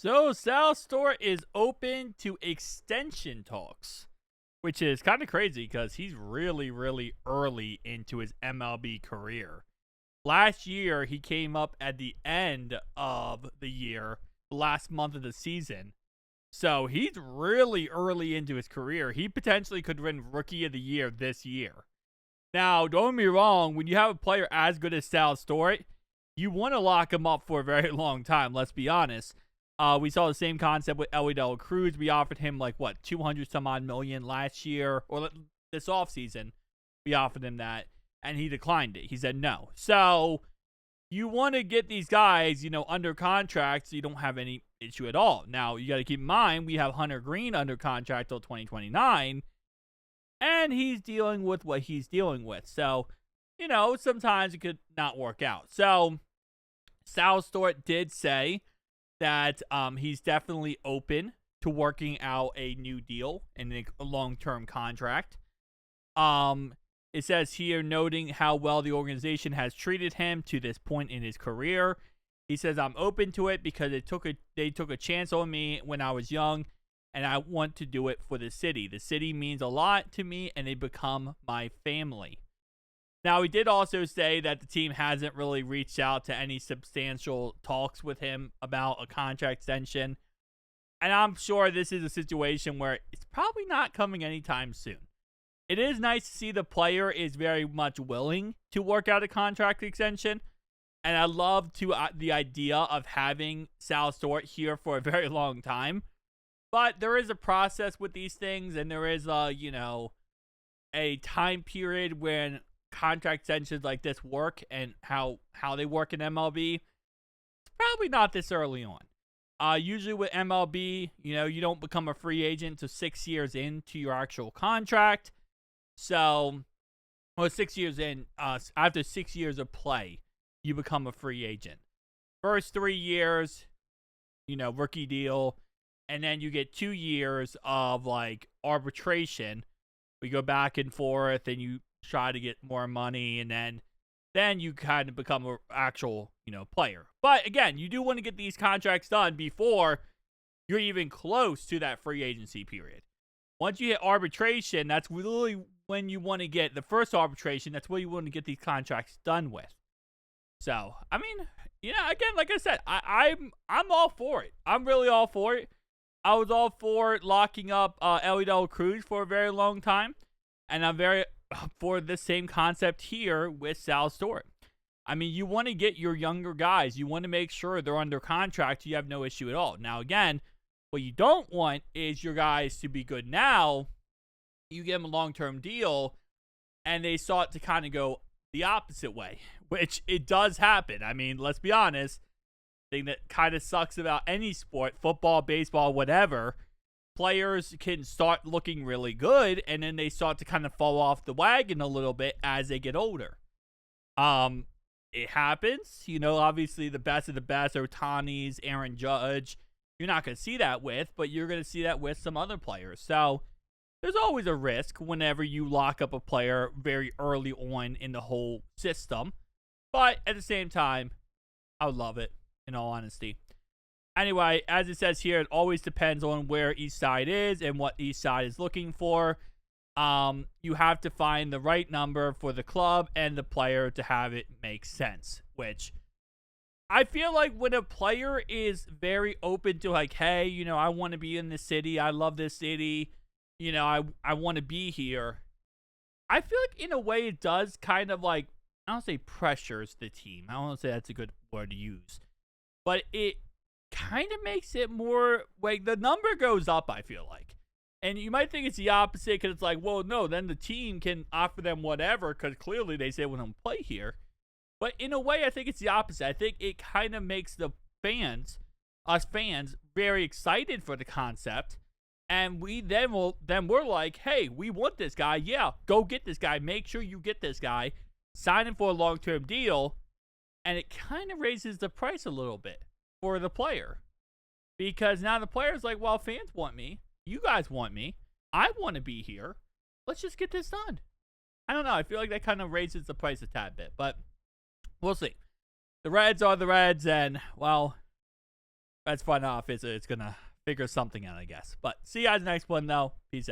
So Sal Stewart is open to extension talks, which is kind of crazy because he's really, really early into his MLB career. Last year, he came up at the end of the year, the last month of the season. So he's really early into his career. He potentially could win Rookie of the Year this year. Now, don't get me wrong, when you have a player as good as Sal Stewart, you want to lock him up for a very long time, let's be honest. We saw the same concept with Ellie Cruz. We offered him 200 some odd million last year, or this offseason. We offered him that, and he declined it. He said no. So you want to get these guys, under contract so you don't have any issue at all. Now, you got to keep in mind, we have Hunter Green under contract till 2029, and he's dealing with what he's dealing with. So, sometimes it could not work out. So, Sal Stewart did say that he's definitely open to working out a new deal and a long-term contract. It says here, noting how well the organization has treated him to this point in his career. He says, I'm open to it because they took a chance on me when I was young, and I want to do it for the city. The city means a lot to me, and they become my family. Now, he did also say that the team hasn't really reached out to any substantial talks with him about a contract extension. And I'm sure this is a situation where it's probably not coming anytime soon. It is nice to see the player is very much willing to work out a contract extension. And I love the idea of having Sal Stewart here for a very long time. But there is a process with these things, and there is a time period when contract extensions like this work and how they work in MLB. It's probably not this early on. Usually with MLB, you don't become a free agent until 6 years into your actual contract. So, 6 years in, after 6 years of play, you become a free agent. First 3 years, rookie deal. And then you get 2 years of arbitration. We go back and forth and you try to get more money, and then you kind of become an actual, player. But again, you do want to get these contracts done before you're even close to that free agency period. Once you hit arbitration, that's really when you want to get the first arbitration. That's where you want to get these contracts done with. So, I mean, again, like I said, I'm all for it. I'm really all for it. I was all for locking up Ellie Cruz for a very long time, and I'm very for the same concept here with Sal Stewart. I mean, you want to get your younger guys. You want to make sure they're under contract. You have no issue at all. Now, again, what you don't want is your guys to be good now. You give them a long-term deal, and they start to kind of go the opposite way, which it does happen. I mean, let's be honest. The thing that kind of sucks about any sport, football, baseball, whatever, players can start looking really good, and then they start to kind of fall off the wagon a little bit as they get older. It happens. Obviously the best of the best, Ohtani's, Aaron Judge, you're not going to see that with, but you're going to see that with some other players. So there's always a risk whenever you lock up a player very early on in the whole system. But at the same time, I would love it, in all honesty. Anyway, as it says here, it always depends on where each side is and what each side is looking for. You have to find the right number for the club and the player to have it make sense, which I feel like when a player is very open to hey, I want to be in this city. I love this city. I want to be here. I feel like in a way it does kind of I don't say pressures the team. I don't want to say that's a good word to use, but it kind of makes it more the number goes up, I feel like. And you might think it's the opposite because it's well, no, then the team can offer them whatever because clearly they say, well, don't play here. But in a way, I think it's the opposite. I think it kind of makes the us fans, very excited for the concept. And we're like, hey, we want this guy. Yeah, go get this guy. Make sure you get this guy. Sign him for a long-term deal. And it kind of raises the price a little bit for the player. Because now the player's like, well, fans want me. You guys want me. I want to be here. Let's just get this done. I don't know. I feel like that kind of raises the price a tad bit. But we'll see. The Reds are the Reds. And, well, That's front office. It's gonna figure something out, I guess. But see you guys next one, though. Peace out.